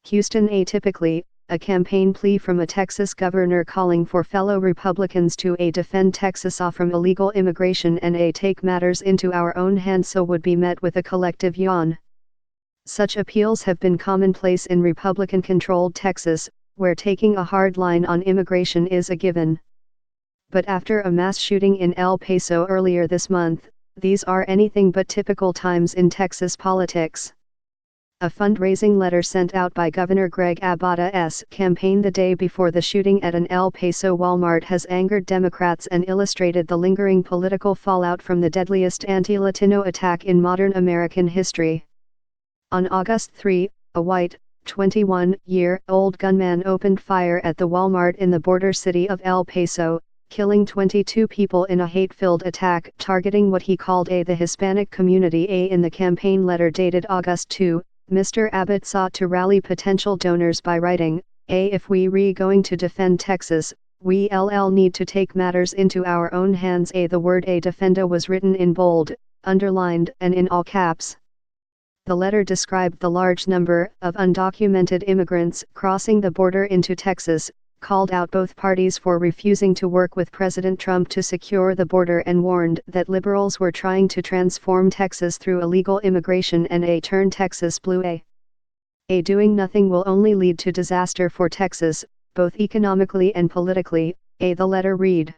Houston. Atypically, a campaign plea from a Texas governor calling for fellow Republicans to defend Texas from illegal immigration and take matters into our own hands so would be met with a collective yawn. Such appeals have been commonplace in Republican-controlled Texas, where taking a hard line on immigration is a given. But after a mass shooting in El Paso earlier this month, these are anything but typical times in Texas politics. A fundraising letter sent out by Governor Greg Abbott's campaign the day before the shooting at an El Paso Walmart has angered Democrats and illustrated the lingering political fallout from the deadliest anti-Latino attack in modern American history. On August 3, a white, 21-year-old gunman opened fire at the Walmart in the border city of El Paso, killing 22 people in a hate-filled attack targeting what he called the Hispanic community. In the campaign letter dated August 2, Mr. Abbott sought to rally potential donors by writing, if we going to defend Texas, we need to take matters into our own hands. The word defenda was written in bold, underlined and in all caps. The letter described the large number of undocumented immigrants crossing the border into Texas, called out both parties for refusing to work with President Trump to secure the border and warned that liberals were trying to transform Texas through illegal immigration and turn Texas blue. Doing nothing will only lead to disaster for Texas, both economically and politically, the letter read.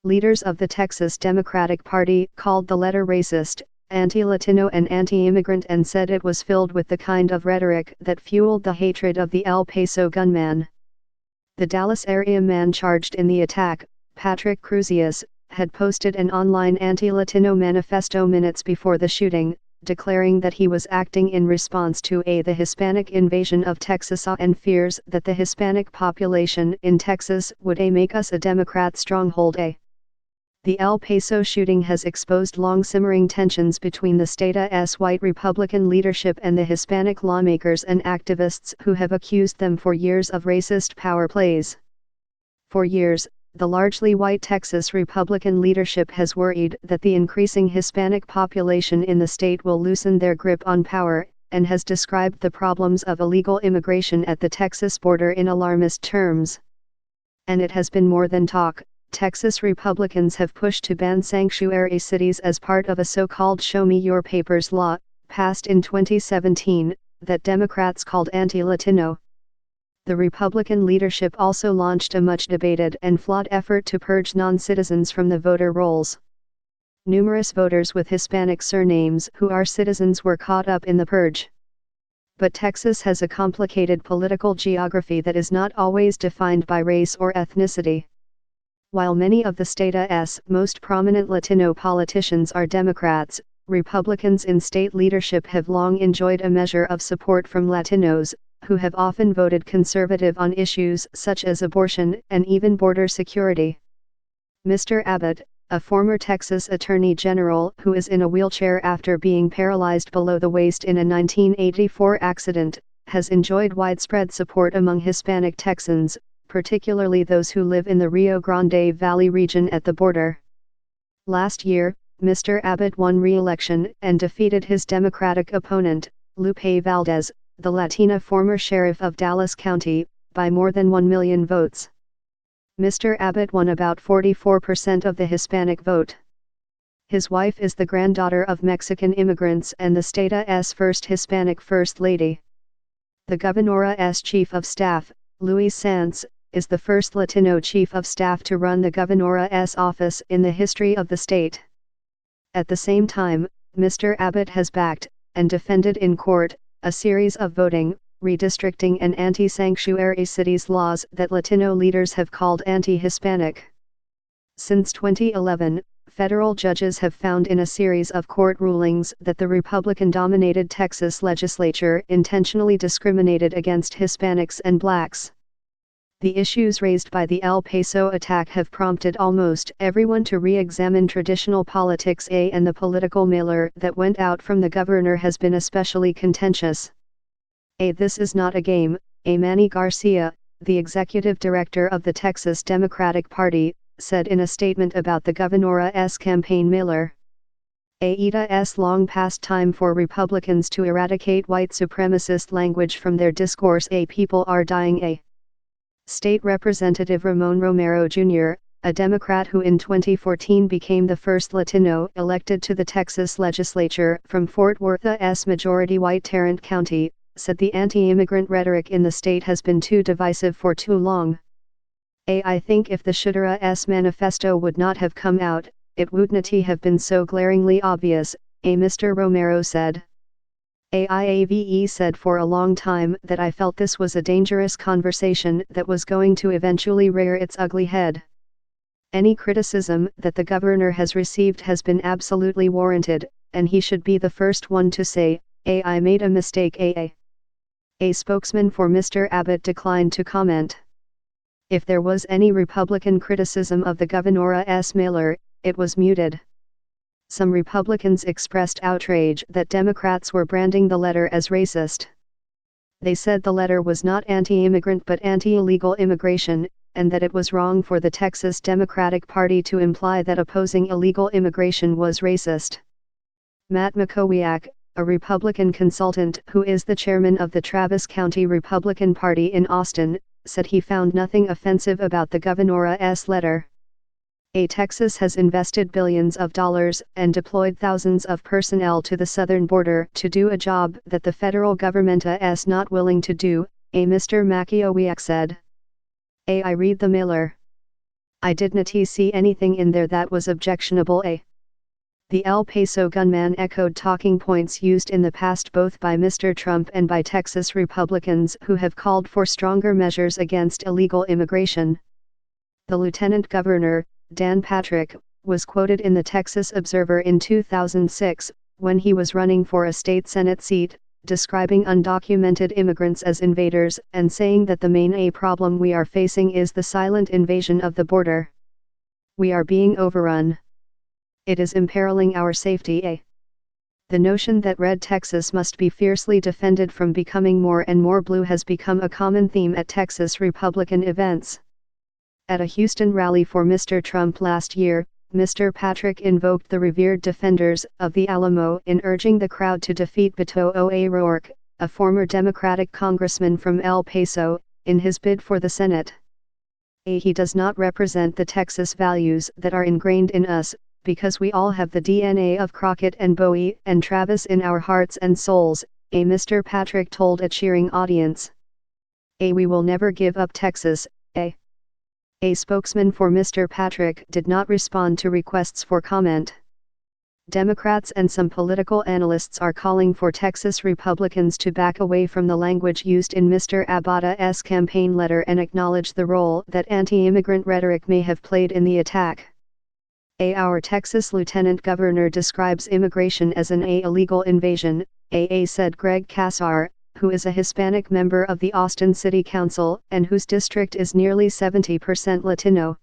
Leaders of the Texas Democratic Party called the letter racist, anti-Latino and anti-immigrant and said it was filled with the kind of rhetoric that fueled the hatred of the El Paso gunman. The Dallas area man charged in the attack, Patrick Cruzius, had posted an online anti-Latino manifesto minutes before the shooting, declaring that he was acting in response to the Hispanic invasion of Texas and fears that the Hispanic population in Texas would make us a Democrat stronghold. The El Paso shooting has exposed long-simmering tensions between the state's white Republican leadership and the Hispanic lawmakers and activists who have accused them for years of racist power plays. For years, the largely white Texas Republican leadership has worried that the increasing Hispanic population in the state will loosen their grip on power, and has described the problems of illegal immigration at the Texas border in alarmist terms. And it has been more than talk. Texas Republicans have pushed to ban sanctuary cities as part of a so-called Show Me Your Papers law, passed in 2017, that Democrats called anti-Latino. The Republican leadership also launched a much-debated and flawed effort to purge non-citizens from the voter rolls. Numerous voters with Hispanic surnames who are citizens were caught up in the purge. But Texas has a complicated political geography that is not always defined by race or ethnicity. While many of the state's most prominent Latino politicians are Democrats, Republicans in state leadership have long enjoyed a measure of support from Latinos, who have often voted conservative on issues such as abortion and even border security. Mr. Abbott, a former Texas Attorney General who is in a wheelchair after being paralyzed below the waist in a 1984 accident, has enjoyed widespread support among Hispanic Texans, particularly those who live in the Rio Grande Valley region at the border. Last year, Mr. Abbott won re-election and defeated his Democratic opponent, Lupe Valdez, the Latina former sheriff of Dallas County, by more than 1 million votes. Mr. Abbott won about 44% of the Hispanic vote. His wife is the granddaughter of Mexican immigrants and the state's first Hispanic First Lady. The governor's chief of staff, Luis Sanz, is the first Latino chief of staff to run the governor's office in the history of the state. At the same time, Mr. Abbott has backed, and defended in court, a series of voting, redistricting and anti-sanctuary cities laws that Latino leaders have called anti-Hispanic. Since 2011, federal judges have found in a series of court rulings that the Republican-dominated Texas legislature intentionally discriminated against Hispanics and blacks. The issues raised by the El Paso attack have prompted almost everyone to re-examine traditional politics, and the political mailer that went out from the governor has been especially contentious. This is not a game, Manny Garcia, the executive director of the Texas Democratic Party, said in a statement about the governor's campaign mailer. It's long past time for Republicans to eradicate white supremacist language from their discourse. People are dying. State Representative Ramon Romero Jr., a Democrat who in 2014 became the first Latino elected to the Texas legislature from Fort Worth's majority white Tarrant County, said the anti-immigrant rhetoric in the state has been too divisive for too long. I think if the Shudera's manifesto would not have come out, it would not have been so glaringly obvious, Mr. Romero said. IAVE said for a long time that I felt this was a dangerous conversation that was going to eventually rear its ugly head. Any criticism that the governor has received has been absolutely warranted, and he should be the first one to say, I made a mistake. A spokesman for Mr. Abbott declined to comment. If there was any Republican criticism of the governor's mailer, it was muted. Some Republicans expressed outrage that Democrats were branding the letter as racist. They said the letter was not anti-immigrant but anti-illegal immigration, and that it was wrong for the Texas Democratic Party to imply that opposing illegal immigration was racist. Matt Makowiak, a Republican consultant who is the chairman of the Travis County Republican Party in Austin, said he found nothing offensive about the governor's letter. Texas has invested billions of dollars and deployed thousands of personnel to the southern border to do a job that the federal government is not willing to do, Mr. Makowiak said. I read the mailer. I did not see anything in there that was objectionable. The El Paso gunman echoed talking points used in the past both by Mr. Trump and by Texas Republicans who have called for stronger measures against illegal immigration. The lieutenant governor, Dan Patrick, was quoted in the Texas Observer in 2006, when he was running for a state Senate seat, describing undocumented immigrants as invaders and saying that the main problem we are facing is the silent invasion of the border. We are being overrun. It is imperiling our safety. The notion that red Texas must be fiercely defended from becoming more and more blue has become a common theme at Texas Republican events. At a Houston rally for Mr. Trump last year, Mr. Patrick invoked the revered defenders of the Alamo in urging the crowd to defeat Beto O'Rourke, a former Democratic congressman from El Paso, in his bid for the Senate. He does not represent the Texas values that are ingrained in us, because we all have the DNA of Crockett and Bowie and Travis in our hearts and souls, Mr. Patrick told a cheering audience. We will never give up Texas. A spokesman for Mr. Patrick did not respond to requests for comment. Democrats and some political analysts are calling for Texas Republicans to back away from the language used in Mr. Abbott's campaign letter and acknowledge the role that anti-immigrant rhetoric may have played in the attack. Our Texas Lieutenant Governor describes immigration as an illegal invasion, said Greg Casar, who is a Hispanic member of the Austin City Council and whose district is nearly 70% Latino.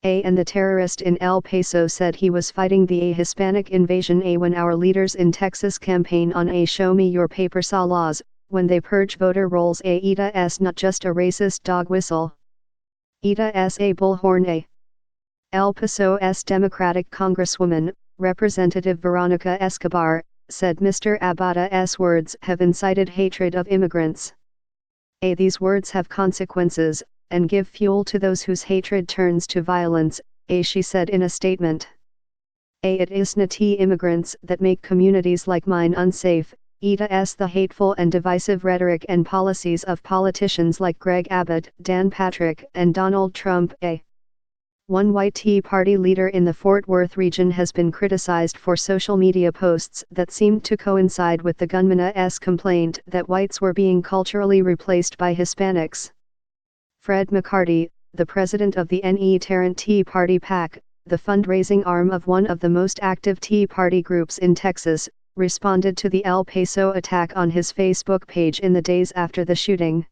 And the terrorist in El Paso said he was fighting the Hispanic invasion when our leaders in Texas campaign on Show Me Your Paper saw laws, when they purge voter rolls it's not just a racist dog whistle. It's a bullhorn. El Paso's Democratic Congresswoman, Representative Veronica Escobar, said Mr. Abbott's words have incited hatred of immigrants. These words have consequences, and give fuel to those whose hatred turns to violence, she said in a statement. It is not immigrants that make communities like mine unsafe, it's the hateful and divisive rhetoric and policies of politicians like Greg Abbott, Dan Patrick, and Donald Trump. One white Tea Party leader in the Fort Worth region has been criticized for social media posts that seemed to coincide with the gunman's complaint that whites were being culturally replaced by Hispanics. Fred McCarty, the president of the Tarrant Tea Party PAC, the fundraising arm of one of the most active Tea Party groups in Texas, responded to the El Paso attack on his Facebook page in the days after the shooting.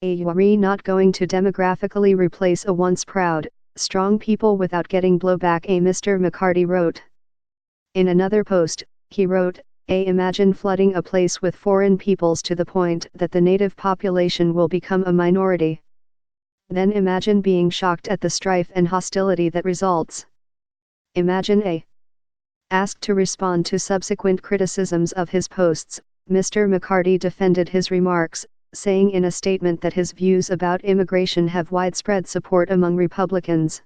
You are not going to demographically replace a once proud, strong people without getting blowback, Mr. McCarty wrote. In another post, he wrote, imagine flooding a place with foreign peoples to the point that the native population will become a minority. Then imagine being shocked at the strife and hostility that results. Imagine Asked to respond to subsequent criticisms of his posts, Mr. McCarty defended his remarks, saying in a statement that his views about immigration have widespread support among Republicans.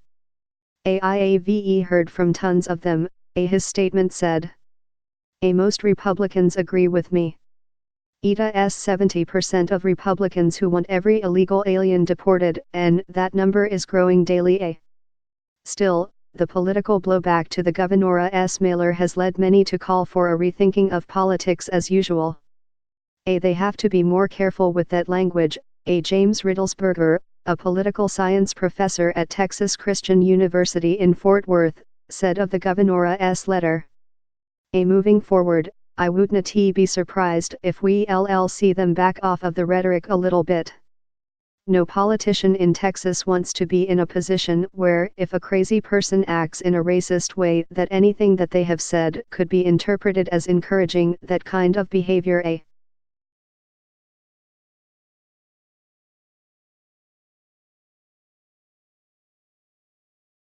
"I've heard from tons of them," his statement said. Most Republicans agree with me. ETA 70% of Republicans who want every illegal alien deported, and that number is growing daily. Still, the political blowback to the governor's mailer has led many to call for a rethinking of politics as usual. They have to be more careful with that language, James Riddlesberger, a political science professor at Texas Christian University in Fort Worth, said of the governor's letter. Moving forward, I wouldn't be surprised if we see them back off of the rhetoric a little bit. No politician in Texas wants to be in a position where if a crazy person acts in a racist way that anything that they have said could be interpreted as encouraging that kind of behavior.